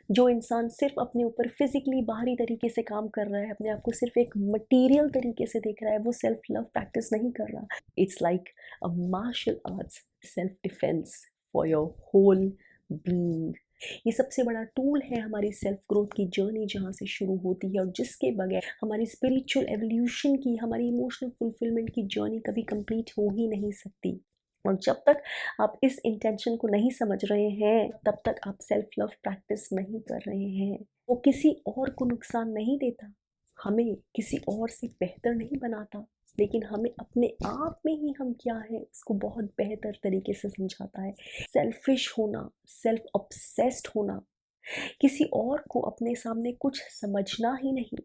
जो इंसान सिर्फ अपने ऊपर फिजिकली बाहरी तरीके से काम कर रहा है, अपने आप को सिर्फ एक मटेरियल तरीके से देख रहा है, वो सेल्फ लव प्रैक्टिस नहीं कर रहा। It's like a martial arts self defence for your whole being. ये सबसे बड़ा टूल है हमारी सेल्फ ग्रोथ की जर्नी, जहाँ से शुरू होती है और जिसके बगैर हमारी स्पिरिचुअल एवोल्यूशन की, हमारी इमोशनल फुलफिलमेंट की जर्नी कभी कंप्लीट हो ही नहीं सकती। और जब तक आप इस इंटेंशन को नहीं समझ रहे हैं, तब तक आप सेल्फ लव प्रैक्टिस नहीं कर रहे हैं। वो किसी और को नुकसान नहीं देता, हमें किसी और से बेहतर नहीं बनाता, लेकिन हमें अपने आप में ही हम क्या है उसको बहुत बेहतर तरीके से समझाता है। सेल्फिश होना, सेल्फ ऑब्सेस्ड होना, किसी और को अपने सामने कुछ समझना ही नहीं,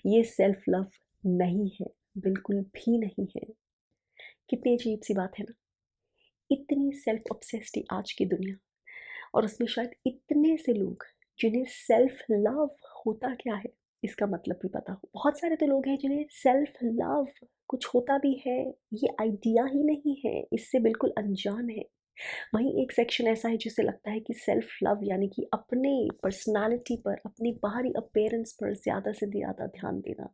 ये सेल्फ लव नहीं है, बिल्कुल भी नहीं है। कितनी अजीब सी बात है ना, इतनी सेल्फ ऑब्सेस्ड है आज की दुनिया, और उसमें शायद इतने से लोग जिन्हें सेल्फ लव होता क्या है इसका मतलब भी पता हो। बहुत सारे तो लोग हैं जिन्हें सेल्फ लव कुछ होता भी है, ये आइडिया ही नहीं है, इससे बिल्कुल अनजान है। वहीं एक सेक्शन ऐसा है जिसे लगता है कि सेल्फ लव यानी कि अपने पर्सनालिटी पर, अपनी बाहरी अपीयरेंस पर ज़्यादा से ज़्यादा ध्यान देना,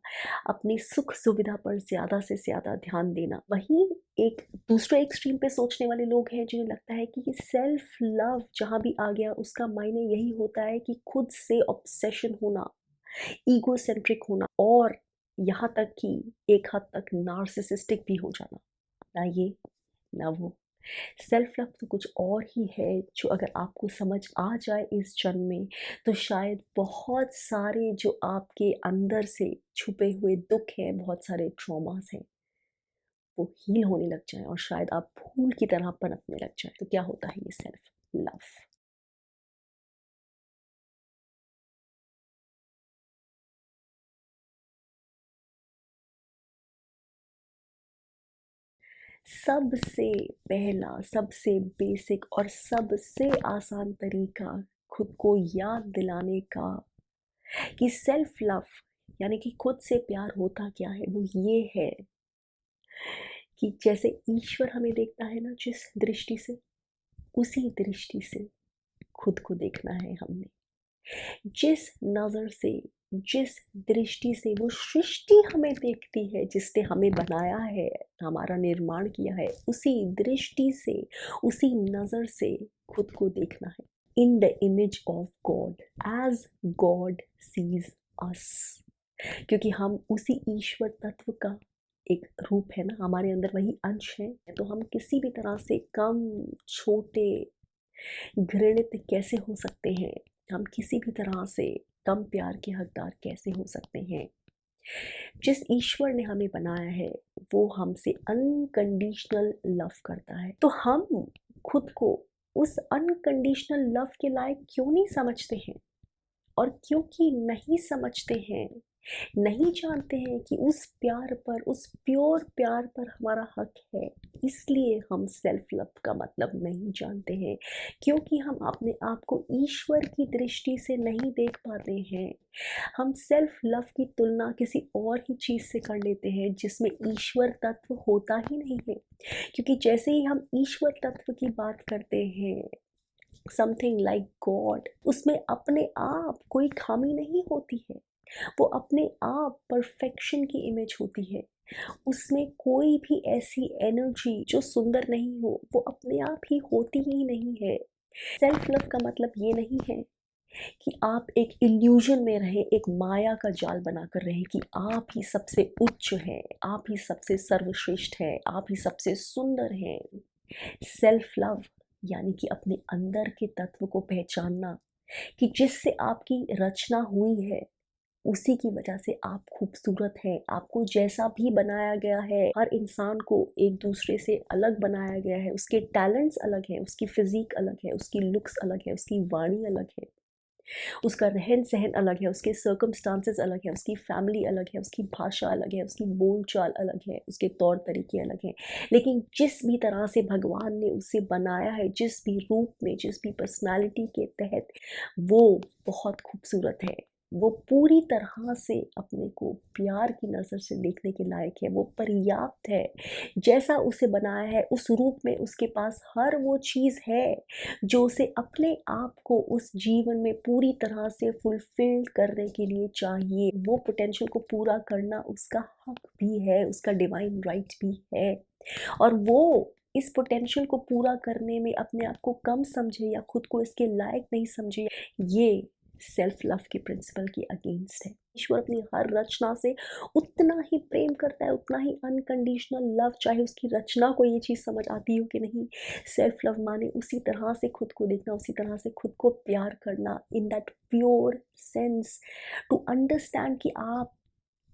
अपनी सुख सुविधा पर ज़्यादा से ज़्यादा ध्यान देना। वहीं एक दूसरे एक्सट्रीम पे सोचने वाले लोग हैं जिन्हें लगता है कि ये सेल्फ लव जहाँ भी आ गया उसका मायने यही होता है कि खुद से ऑब्सेशन होना, ईगोसेंट्रिक होना, और यहाँ तक कि एक हद तक नार्सिसिस्टिक भी हो जाना। ना ये ना वो। सेल्फ लव तो कुछ और ही है, जो अगर आपको समझ आ जाए इस जन्म में, तो शायद बहुत सारे जो आपके अंदर से छुपे हुए दुख हैं, बहुत सारे ट्रॉमास हैं, वो हील होने लग जाए और शायद आप फूल की तरह पनपने लग जाए। तो क्या होता है ये सेल्फ लव? सबसे पहला, सबसे बेसिक और सबसे आसान तरीका खुद को याद दिलाने का कि सेल्फ लव यानी कि खुद से प्यार होता क्या है, वो ये है कि जैसे ईश्वर हमें देखता है ना जिस दृष्टि से, उसी दृष्टि से खुद को देखना है हमने। जिस नज़र से, जिस दृष्टि से वो सृष्टि हमें देखती है, जिसने हमें बनाया है, हमारा निर्माण किया है, उसी दृष्टि से, उसी नज़र से खुद को देखना है। In the image of God, as God sees us. क्योंकि हम उसी ईश्वर तत्व का एक रूप है ना, हमारे अंदर वही अंश है, तो हम किसी भी तरह से कम, छोटे, घृणित कैसे हो सकते हैं? हम किसी भी तरह से कम प्यार के हकदार कैसे हो सकते हैं? जिस ईश्वर ने हमें बनाया है, वो हमसे अनकंडीशनल लव करता है, तो हम खुद को उस अनकंडीशनल लव के लायक क्यों नहीं समझते हैं? और क्योंकि नहीं समझते हैं, नहीं जानते हैं कि उस प्यार पर, उस प्योर प्यार पर हमारा हक है, इसलिए हम सेल्फ लव का मतलब नहीं जानते हैं। क्योंकि हम अपने आप को ईश्वर की दृष्टि से नहीं देख पाते हैं, हम सेल्फ लव की तुलना किसी और ही चीज़ से कर लेते हैं जिसमें ईश्वर तत्व होता ही नहीं है। क्योंकि जैसे ही हम ईश्वर तत्व की बात करते हैं, समथिंग लाइक गॉड, उसमें अपने आप कोई खामी नहीं होती है, वो अपने आप परफेक्शन की इमेज होती है। उसमें कोई भी ऐसी एनर्जी जो सुंदर नहीं हो, वो अपने आप ही होती ही नहीं है। सेल्फ लव का मतलब ये नहीं है कि आप एक इल्यूजन में रहें, एक माया का जाल बनाकर रहें कि आप ही सबसे उच्च हैं, आप ही सबसे सर्वश्रेष्ठ हैं, आप ही सबसे सुंदर हैं। सेल्फ लव यानी कि अपने अंदर के तत्व को पहचानना कि जिससे आपकी रचना हुई है, उसी की वजह से आप खूबसूरत हैं। आपको जैसा भी बनाया गया है, हर इंसान को एक दूसरे से अलग बनाया गया है, उसके टैलेंट्स अलग हैं, उसकी फिजिक अलग है, उसकी लुक्स अलग है, उसकी वाणी अलग है, उसका रहन सहन अलग है, उसके सर्कमस्टांसेस अलग है, उसकी फैमिली अलग है, उसकी भाषा अलग है, उसकी बोलचाल अलग है, उसके तौर तरीके अलग हैं। लेकिन जिस भी तरह से भगवान ने उसे बनाया है, जिस भी रूप में, जिस भी पर्सनालिटी के तहत, वो बहुत खूबसूरत है, वो पूरी तरह से अपने को प्यार की नज़र से देखने के लायक है, वो पर्याप्त है। जैसा उसे बनाया है उस रूप में उसके पास हर वो चीज़ है जो उसे अपने आप को उस जीवन में पूरी तरह से फुलफ़िल करने के लिए चाहिए। वो पोटेंशियल को पूरा करना उसका हक भी है, उसका डिवाइन राइट भी है। और वो इस पोटेंशियल को पूरा करने में अपने आप को कम समझे या खुद को इसके लायक नहीं समझे, ये सेल्फ लव के प्रिंसिपल की अगेंस्ट है। ईश्वर अपनी हर रचना से उतना ही प्रेम करता है, उतना ही अनकंडीशनल लव, चाहे उसकी रचना को ये चीज़ समझ आती हो कि नहीं। सेल्फ लव माने उसी तरह से खुद को देखना, उसी तरह से खुद को प्यार करना, in that pure sense to understand कि आप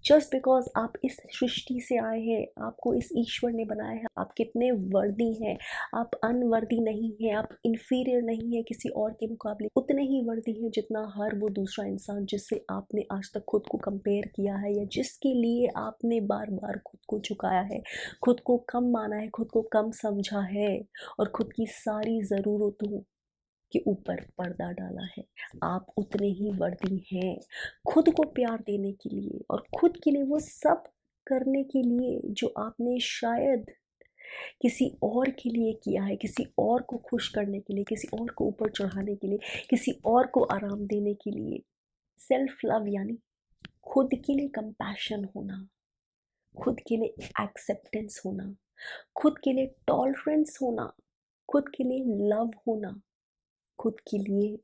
जस्ट बिकॉज आप इस सृष्टि से आए हैं, आपको इस ईश्वर ने बनाया है, आप कितने वर्दी हैं। आप अनवर्दी नहीं हैं, आप इन्फीरियर नहीं हैं किसी और के मुकाबले, उतने ही वर्दी हैं जितना हर वो दूसरा इंसान जिससे आपने आज तक खुद को कंपेयर किया है या जिसके लिए आपने बार बार खुद को झुकाया है, खुद को कम माना है, खुद को कम समझा है और खुद की सारी ज़रूरतों के ऊपर पर्दा डाला है। आप उतने ही वर्दी हैं खुद को प्यार देने के लिए और खुद के लिए वो सब करने के लिए जो आपने शायद किसी और के लिए किया है, किसी और को खुश करने के लिए, किसी और को ऊपर चढ़ाने के लिए, किसी और को आराम देने के लिए। सेल्फ लव यानी खुद के लिए कंपैशन होना, खुद के लिए एक्सेप्टेंस होना, खुद के लिए टॉलरेंस होना, खुद के लिए लव होना, खुद के लिए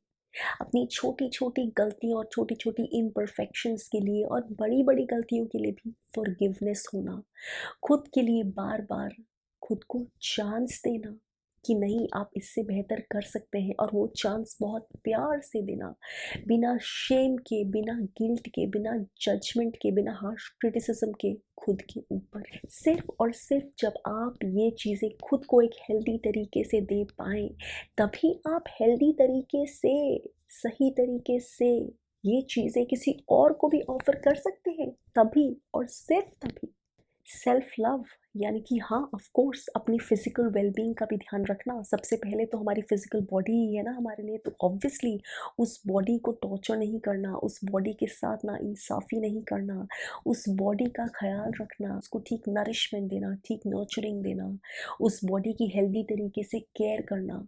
अपनी छोटी छोटी गलतियों और छोटी छोटी इम्परफेक्शंस के लिए और बड़ी बड़ी गलतियों के लिए भी फॉरगिवनेस होना, खुद के लिए बार बार खुद को चांस देना कि नहीं आप इससे बेहतर कर सकते हैं, और वो चांस बहुत प्यार से देना, बिना शेम के, बिना गिल्ट के, बिना जजमेंट के, बिना हार्श क्रिटिसिज्म के, खुद के ऊपर। सिर्फ और सिर्फ जब आप ये चीज़ें खुद को एक हेल्दी तरीके से दे पाएँ, तभी आप हेल्दी तरीके से, सही तरीके से ये चीज़ें किसी और को भी ऑफ़र कर सकते हैं, तभी और सिर्फ तभी। सेल्फ लव यानी कि हाँ, ऑफ कोर्स अपनी फिजिकल वेलबींग का भी ध्यान रखना। सबसे पहले तो हमारी फिजिकल बॉडी ही है ना हमारे लिए, तो ऑब्वियसली उस बॉडी को टॉर्चर नहीं करना, उस बॉडी के साथ ना इंसाफ़ी नहीं करना, उस बॉडी का ख्याल रखना, उसको ठीक नरिशमेंट देना, ठीक नर्चरिंग देना, उस बॉडी की हेल्दी तरीके से केयर करना।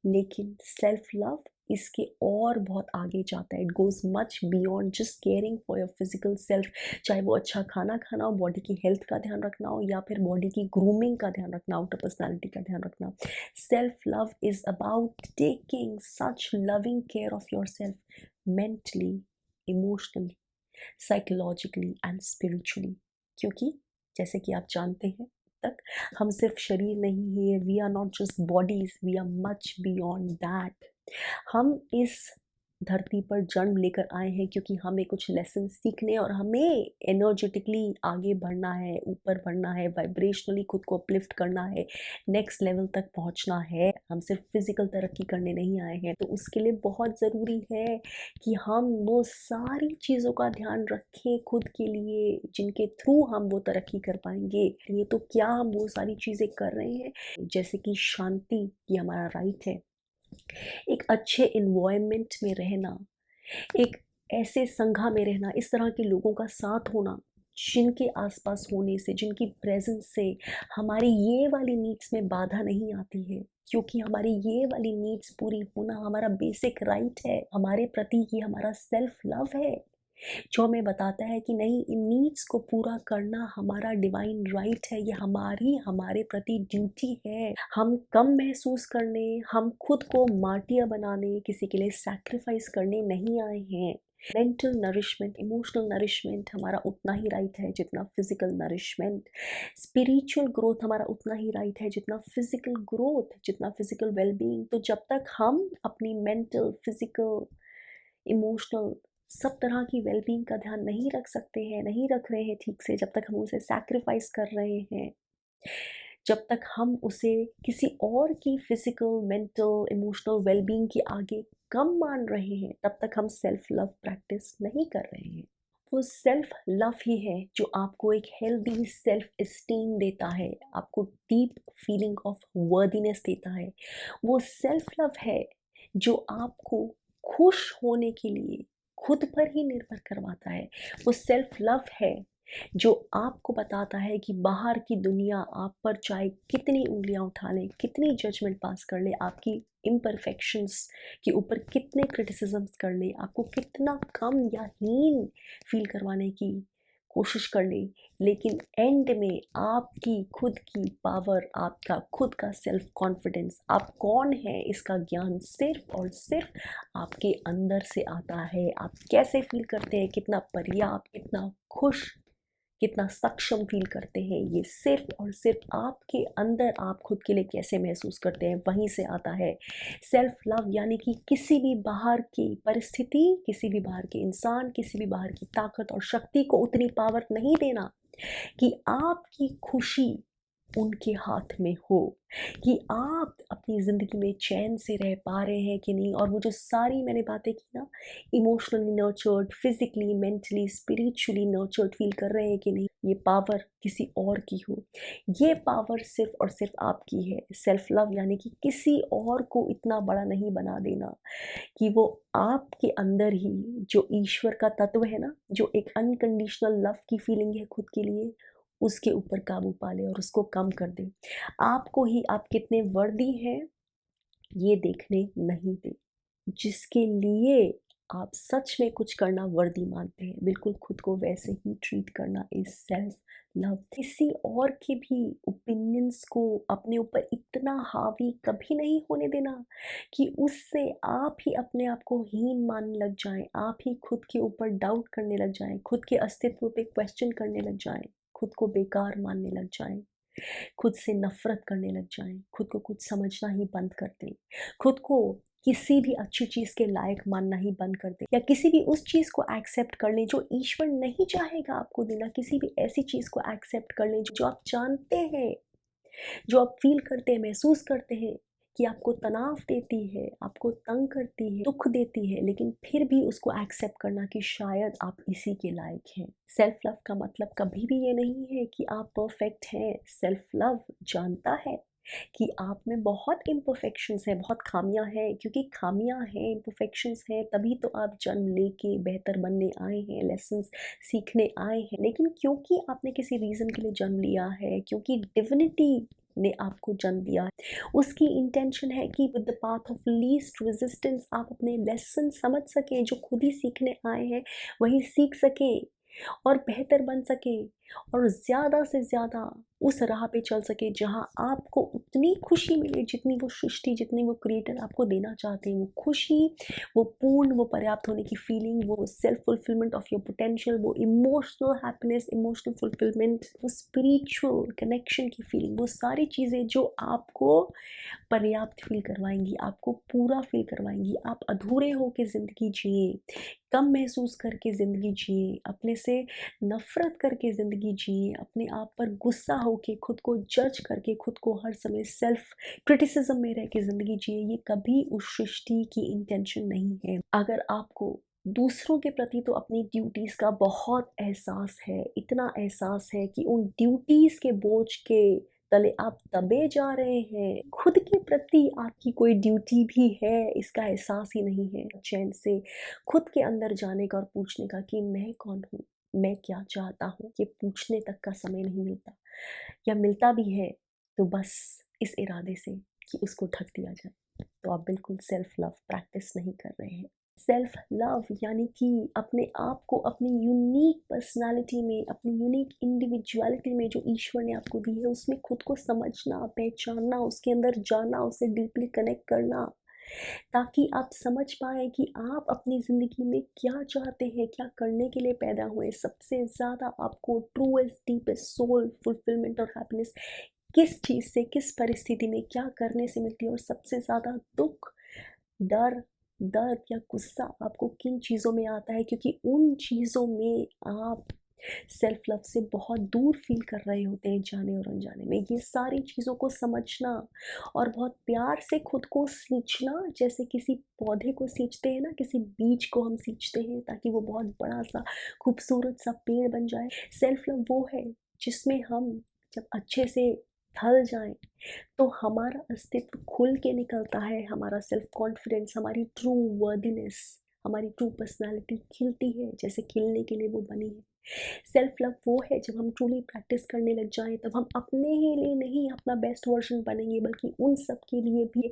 लेकिन सेल्फ लव इसके और बहुत आगे जाता है। It goes much beyond just caring for your physical self. चाहे वो अच्छा खाना खाना हो, बॉडी की हेल्थ का ध्यान रखना हो, या फिर बॉडी की ग्रूमिंग का ध्यान रखना, आउटर पर्सनालिटी का ध्यान रखना। Self love is about taking such loving care of your self, mentally, emotionally, psychologically and spiritually. क्योंकि जैसे कि आप जानते हैं तक हम सिर्फ शरीर नहीं है, we are not just bodies, we are much beyond that. हम इस धरती पर जन्म लेकर आए हैं क्योंकि हमें कुछ लेसन सीखने और हमें एनर्जेटिकली आगे बढ़ना है, ऊपर बढ़ना है, वाइब्रेशनली खुद को अपलिफ्ट करना है, नेक्स्ट लेवल तक पहुंचना है। हम सिर्फ फिजिकल तरक्की करने नहीं आए हैं। तो उसके लिए बहुत ज़रूरी है कि हम वो सारी चीज़ों का ध्यान रखें खुद के लिए जिनके थ्रू हम वो तरक्की कर पाएंगे। ये तो क्या हम वो सारी चीज़ें कर रहे हैं, जैसे कि शांति, ये हमारा राइट है। एक अच्छे इन्वायरमेंट में रहना, एक ऐसे संघा में रहना, इस तरह के लोगों का साथ होना जिनके आसपास होने से, जिनकी प्रेजेंस से हमारी ये वाली नीड्स में बाधा नहीं आती है, क्योंकि हमारी ये वाली नीड्स पूरी होना हमारा बेसिक राइट है। हमारे प्रति ये हमारा सेल्फ लव है जो हमें बताता है कि नहीं, इन नीड्स को पूरा करना हमारा डिवाइन राइट है, ये हमारी हमारे प्रति ड्यूटी है। हम कम महसूस करने, हम खुद को मार्टियर बनाने, किसी के लिए सैक्रिफाइस करने नहीं आए हैं। मेंटल नरिशमेंट, इमोशनल नरिशमेंट हमारा उतना ही राइट है जितना फिजिकल नरिशमेंट। स्पिरिचुअल ग्रोथ हमारा उतना ही राइट है जितना फिजिकल ग्रोथ, जितना फिजिकल वेलबींग। तो जब तक हम अपनी मेंटल, फिजिकल, इमोशनल सब तरह की वेलबींग का ध्यान नहीं रख सकते हैं, नहीं रख रहे हैं ठीक से, जब तक हम उसे सैक्रिफाइस कर रहे हैं, जब तक हम उसे किसी और की फिजिकल, मेंटल, इमोशनल वेलबींग के आगे कम मान रहे हैं, तब तक हम सेल्फ लव प्रैक्टिस नहीं कर रहे हैं। वो सेल्फ लव ही है जो आपको एक हेल्दी सेल्फ एस्टीम देता है, आपको डीप फीलिंग ऑफ वर्दीनेस देता है। वो सेल्फ लव है जो आपको खुश होने के लिए, खुद पर ही निर्भर करवाता है। वो सेल्फ लव है जो आपको बताता है कि बाहर की दुनिया आप पर चाहे कितनी उंगलियां उठा ले, कितनी जजमेंट पास कर ले, आपकी इम्परफेक्शंस के ऊपर कितने क्रिटिसिजम्स कर ले, आपको कितना कम या हीन फील करवाने की कोशिश कर ले, लेकिन एंड में आपकी खुद की पावर, आपका खुद का सेल्फ कॉन्फिडेंस, आप कौन है इसका ज्ञान सिर्फ और सिर्फ आपके अंदर से आता है। आप कैसे फील करते हैं, कितना पर्याप्त, कितना खुश, कितना सक्षम फील करते हैं, ये सिर्फ और सिर्फ आपके अंदर आप खुद के लिए कैसे महसूस करते हैं, वहीं से आता है। सेल्फ लव यानी कि किसी भी बाहर की परिस्थिति, किसी भी बाहर के इंसान, किसी भी बाहर की ताकत और शक्ति को उतनी पावर नहीं देना कि आपकी खुशी उनके हाथ में हो, कि आप अपनी ज़िंदगी में चैन से रह पा रहे हैं कि नहीं। और वो जो सारी मैंने बातें की ना, emotionally nurtured, physically, mentally, spiritually nurtured feel कर रहे हैं कि नहीं, ये पावर किसी और की हो, ये पावर सिर्फ और सिर्फ आपकी है। सेल्फ लव यानी कि किसी और को इतना बड़ा नहीं बना देना कि वो आपके अंदर ही जो ईश्वर का तत्व है ना, जो एक अनकंडीशनल लव की फीलिंग है खुद के लिए, उसके ऊपर काबू पा ले और उसको कम कर दे। आपको ही आप कितने वर्दी हैं ये देखने नहीं दे। जिसके लिए आप सच में कुछ करना वर्दी मानते हैं, बिल्कुल खुद को वैसे ही ट्रीट करना इज सेल्फ लव। किसी और के भी ओपिनियंस को अपने ऊपर इतना हावी कभी नहीं होने देना कि उससे आप ही अपने आप को हीन मानने लग जाएं, आप ही खुद के ऊपर डाउट करने लग जाएं, खुद के अस्तित्व पे क्वेश्चन करने लग जाएं, खुद को बेकार मानने लग जाएं, खुद से नफरत करने लग जाएं, खुद को कुछ समझना ही बंद कर दें, खुद को किसी भी अच्छी चीज़ के लायक मानना ही बंद कर दें, या किसी भी उस चीज़ को एक्सेप्ट कर लें जो ईश्वर नहीं चाहेगा आपको देना। किसी भी ऐसी चीज़ को एक्सेप्ट कर लें जो आप जानते हैं, जो आप फील करते हैं, महसूस करते हैं कि आपको तनाव देती है, आपको तंग करती है, दुख देती है, लेकिन फिर भी उसको एक्सेप्ट करना कि शायद आप इसी के लायक हैं। सेल्फ लव का मतलब कभी भी ये नहीं है कि आप परफेक्ट हैं। सेल्फ लव जानता है कि आप में बहुत इम्परफेक्शंस हैं, बहुत खामियां हैं, क्योंकि खामियां हैं, इम्परफेक्शंस हैं, तभी तो आप जन्म लेके बेहतर बनने आए हैं, लेसन्स सीखने आए हैं। लेकिन क्योंकि आपने किसी रीज़न के लिए जन्म लिया है, क्योंकि डिविनिटी ने आपको जन्म दिया है, उसकी इंटेंशन है कि with the path of least resistance आप अपने लेसन समझ सकें, जो खुद ही सीखने आए हैं वही सीख सके और बेहतर बन सके, और ज़्यादा से ज़्यादा उस राह पे चल सके जहाँ आपको उतनी खुशी मिले जितनी वो सृष्टि, जितनी वो क्रिएटर आपको देना चाहते हैं। वो खुशी, वो पूर्ण, वो पर्याप्त होने की फीलिंग, वो self fulfilment of your potential, वो इमोशनल हैप्पीनेस, इमोशनल फुलफिलमेंट, वो स्पिरिचुअल कनेक्शन की फीलिंग, वो सारी चीज़ें जो आपको पर्याप्त फील करवाएंगी, आपको पूरा फील करवाएंगी। आप अधूरे होके ज़िंदगी जिए, कम महसूस करके ज़िंदगी जिए, अपने से नफ़रत करके ज़िंदगी जिए, अपने आप पर गुस्सा होके, खुद को जज करके, खुद को हर समय सेल्फ क्रिटिसिज्म में रह के ज़िंदगी जिए, ये कभी उस सृष्टि की इंटेंशन नहीं है। अगर आपको दूसरों के प्रति तो अपनी ड्यूटीज़ का बहुत एहसास है, इतना एहसास है कि उन ड्यूटीज़ के बोझ के तले आप दबे जा रहे हैं, खुद के प्रति आपकी कोई ड्यूटी भी है इसका एहसास ही नहीं है। चैन से खुद के अंदर जाने का और पूछने का कि मैं कौन हूँ, मैं क्या चाहता हूँ, ये पूछने तक का समय नहीं मिलता, या मिलता भी है तो बस इस इरादे से कि उसको ढक दिया जाए। तो आप बिल्कुल सेल्फ लव प्रैक्टिस नहीं कर रहे हैं। सेल्फ लव यानी कि अपने आप को अपनी यूनिक पर्सनालिटी में, अपनी यूनिक इंडिविजुअलिटी में जो ईश्वर ने आपको दी है, उसमें खुद को समझना, पहचानना, उसके अंदर जाना, उससे डीपली कनेक्ट करना, ताकि आप समझ पाएँ कि आप अपनी ज़िंदगी में क्या चाहते हैं, क्या करने के लिए पैदा हुए। सबसे ज़्यादा आपको ट्रूएस्ट, डीपेस्ट सोल फुलफिलमेंट और हैप्पीनेस किस चीज़ से, किस परिस्थिति में, क्या करने से मिलती है, और सबसे ज़्यादा दुःख, डर, दर्द या गुस्सा आपको किन चीज़ों में आता है, क्योंकि उन चीज़ों में आप सेल्फ लव से बहुत दूर फील कर रहे होते हैं, जाने और अनजाने में। ये सारी चीज़ों को समझना और बहुत प्यार से खुद को सींचना, जैसे किसी पौधे को सींचते हैं ना, किसी बीज को हम सींचते हैं ताकि वो बहुत बड़ा सा खूबसूरत सा पेड़ बन जाए। सेल्फ लव वो है जिसमें हम जब अच्छे से ढल जाएं तो हमारा अस्तित्व खुल के निकलता है, हमारा सेल्फ कॉन्फिडेंस, हमारी ट्रू वर्दीनेस, हमारी ट्रू पर्सनालिटी खिलती है जैसे खिलने के लिए वो बनी है। सेल्फ लव वो है जब हम ट्रूली प्रैक्टिस करने लग जाएं, तब हम अपने ही लिए नहीं अपना बेस्ट वर्जन बनेंगे, बल्कि उन सब के लिए भी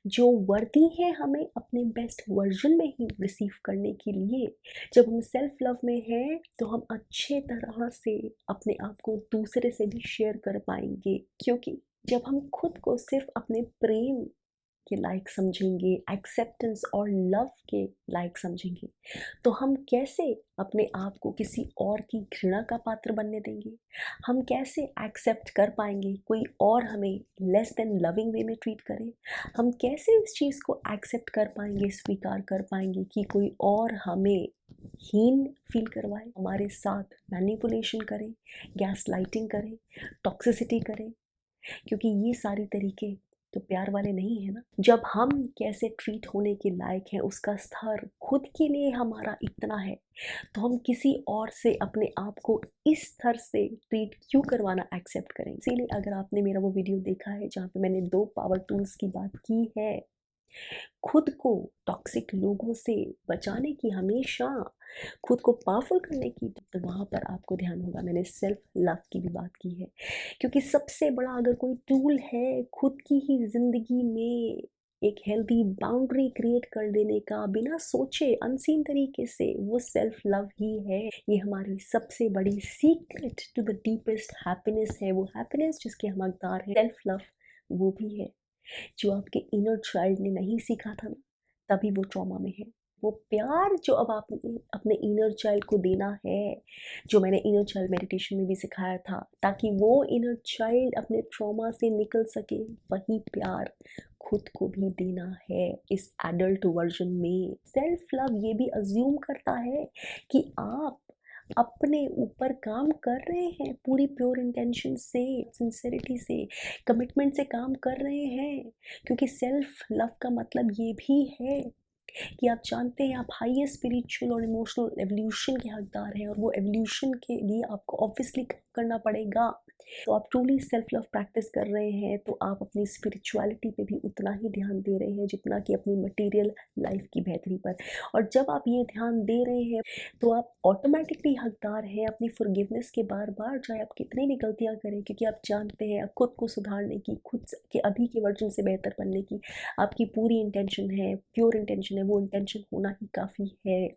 जो वर्दी है हमें अपने बेस्ट वर्जन में ही रिसीव करने के लिए। जब हम सेल्फ लव में हैं तो हम अच्छे तरह से अपने आप को दूसरे से भी शेयर कर पाएंगे, क्योंकि जब हम खुद को सिर्फ अपने प्रेम के लायक समझेंगे, एक्सेप्टेंस और लव के लायक समझेंगे, तो हम कैसे अपने आप को किसी और की घृणा का पात्र बनने देंगे? हम कैसे एक्सेप्ट कर पाएंगे कोई और हमें लेस देन लविंग वे में ट्रीट करे? हम कैसे इस चीज़ को एक्सेप्ट कर पाएंगे, स्वीकार कर पाएंगे कि कोई और हमें हीन फील करवाए, हमारे साथ मैनिपुलेशन करे, गैस लाइटिंग करे, टॉक्सिसिटी करे? क्योंकि ये सारे तरीके तो प्यार वाले नहीं है ना। जब हम कैसे ट्रीट होने के लायक हैं उसका स्तर खुद के लिए हमारा इतना है, तो हम किसी और से अपने आप को इस स्तर से ट्रीट क्यों करवाना एक्सेप्ट करें? इसीलिए अगर आपने मेरा वो वीडियो देखा है जहाँ पे मैंने 2 पावर टूल्स की बात की है, खुद को टॉक्सिक लोगों से बचाने की, हमेशा खुद को पावरफुल करने की, तो वहाँ पर आपको ध्यान होगा मैंने सेल्फ लव की भी बात की है। क्योंकि सबसे बड़ा अगर कोई टूल है खुद की ही ज़िंदगी में एक हेल्दी बाउंड्री क्रिएट कर देने का बिना सोचे अनसीन तरीके से, वो सेल्फ लव ही है। ये हमारी सबसे बड़ी secret to the deepest happiness है। वो हैप्पीनेस जिसके हम हकदार हैं, सेल्फ लव वो भी है जो आपके इनर चाइल्ड ने नहीं सीखा था ना, तभी वो ट्रॉमा में है। वो प्यार जो अब आपने अपने इनर चाइल्ड को देना है, जो मैंने इनर चाइल्ड मेडिटेशन में भी सिखाया था, ताकि वो इनर चाइल्ड अपने ट्रॉमा से निकल सके, वही प्यार खुद को भी देना है इस एडल्ट वर्जन में। सेल्फ लव ये भी अज्यूम करता है कि आप अपने ऊपर काम कर रहे हैं, पूरी प्योर इंटेंशन से, सिंसेरिटी से, कमिटमेंट से काम कर रहे हैं। क्योंकि सेल्फ लव का मतलब ये भी है कि आप जानते हैं आप हाईएस्ट स्पिरिचुअल और इमोशनल एवोल्यूशन के हकदार हैं, और वो एवोल्यूशन के लिए आपको ऑब्वियसली करना पड़ेगा। तो आप ट्रूली सेल्फ लव प्रैक्टिस कर रहे हैं तो आप अपनी स्पिरिचुअलिटी पे भी उतना ही ध्यान दे रहे हैं जितना कि अपनी मटेरियल लाइफ की बेहतरी पर। और जब आप ये ध्यान दे रहे हैं तो आप ऑटोमेटिकली हकदार हैं अपनी फॉरगिवनेस के, बार बार चाहे आप कितनी भी गलतियाँ करें, क्योंकि आप जानते हैं आप खुद को सुधारने की, खुद के अभी के वर्जन से बेहतर बनने की आपकी पूरी इंटेंशन है, प्योर इंटेंशन है। वो इंटेंशन होना ही काफ़ी है।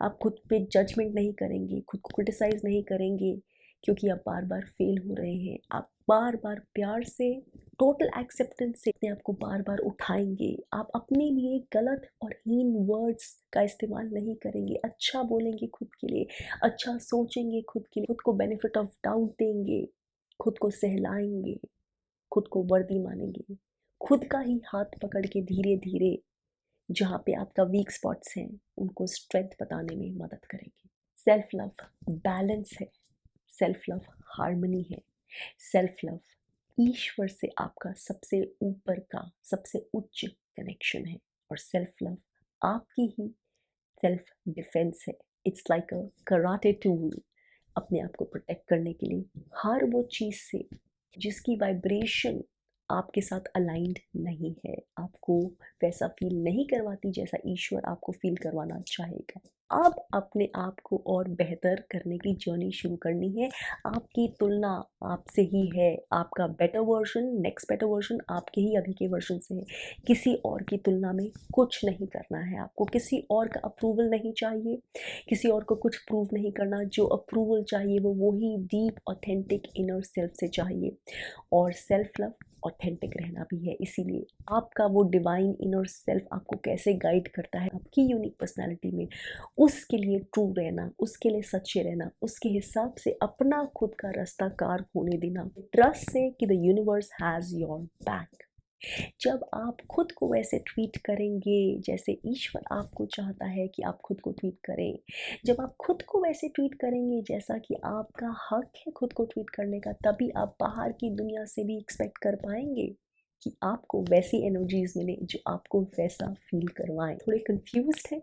आप खुद पे जजमेंट नहीं करेंगे, खुद को क्रिटिसाइज़ नहीं करेंगे, क्योंकि आप बार बार फेल हो रहे हैं। आप बार बार प्यार से, टोटल एक्सेप्टेंस से अपने आप को बार बार उठाएंगे। आप अपने लिए गलत और हीन वर्ड्स का इस्तेमाल नहीं करेंगे, अच्छा बोलेंगे खुद के लिए, अच्छा सोचेंगे खुद के लिए, खुद को बेनिफिट ऑफ डाउट देंगे, खुद को सहलाएंगे, खुद को वर्दी मानेंगे, खुद का ही हाथ पकड़ के धीरे धीरे जहाँ पे आपका वीक स्पॉट्स हैं उनको स्ट्रेंथ बताने में मदद करेंगे। सेल्फ लव बैलेंस है, सेल्फ लव हार्मनी है, सेल्फ लव ईश्वर से आपका सबसे ऊपर का सबसे उच्च कनेक्शन है, और सेल्फ लव आपकी ही सेल्फ डिफेंस है। It's like a karate tool, अपने आप को प्रोटेक्ट करने के लिए हर वो चीज़ से जिसकी वाइब्रेशन आपके साथ अलाइंड नहीं है, आपको वैसा फील नहीं करवाती जैसा ईश्वर आपको फील करवाना चाहेगा। अब अपने आप को और बेहतर करने की जर्नी शुरू करनी है। आपकी तुलना आपसे ही है, आपका better version, next better version आपके ही अभी के वर्जन से है। किसी और की तुलना में कुछ नहीं करना है आपको, किसी और का अप्रूवल नहीं चाहिए, किसी और को कुछ प्रूव नहीं करना। जो अप्रूवल चाहिए वो वही डीप ऑथेंटिक इनर सेल्फ से चाहिए, और सेल्फ लव ऑथेंटिक रहना भी है। इसीलिए आपका वो डिवाइन इनर सेल्फ आपको कैसे गाइड करता है आपकी यूनिक पर्सनालिटी में, उसके लिए ट्रू रहना, उसके लिए सच्चे रहना, उसके हिसाब से अपना खुद का रास्ता कार होने देना, ट्रस्ट से कि the universe has your back. जब आप खुद को वैसे ट्रीट करेंगे जैसे ईश्वर आपको चाहता है कि आप खुद को ट्रीट करें, जब आप खुद को वैसे ट्रीट करेंगे जैसा कि आपका हक है खुद को ट्रीट करने का, तभी आप बाहर की दुनिया से भी एक्सपेक्ट कर पाएंगे कि आपको वैसी एनर्जीज मिले जो आपको वैसा फील करवाएं। थोड़े कंफ्यूज्ड हैं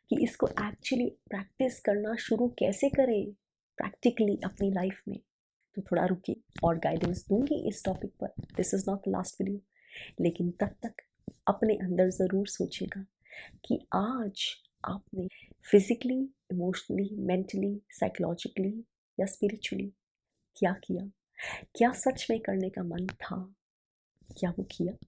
कि इसको एक्चुअली प्रैक्टिस करना शुरू कैसे करें प्रैक्टिकली अपनी लाइफ में, तो थोड़ा रुकिए और गाइडेंस दूंगी इस टॉपिक पर। This is not the last video, लेकिन तब तक अपने अंदर ज़रूर सोचिएगा कि आज आपने फिजिकली, इमोशनली, मेंटली, साइकोलॉजिकली या स्पिरिचुअली क्या किया? क्या सच में करने का मन था? क्या वो किया?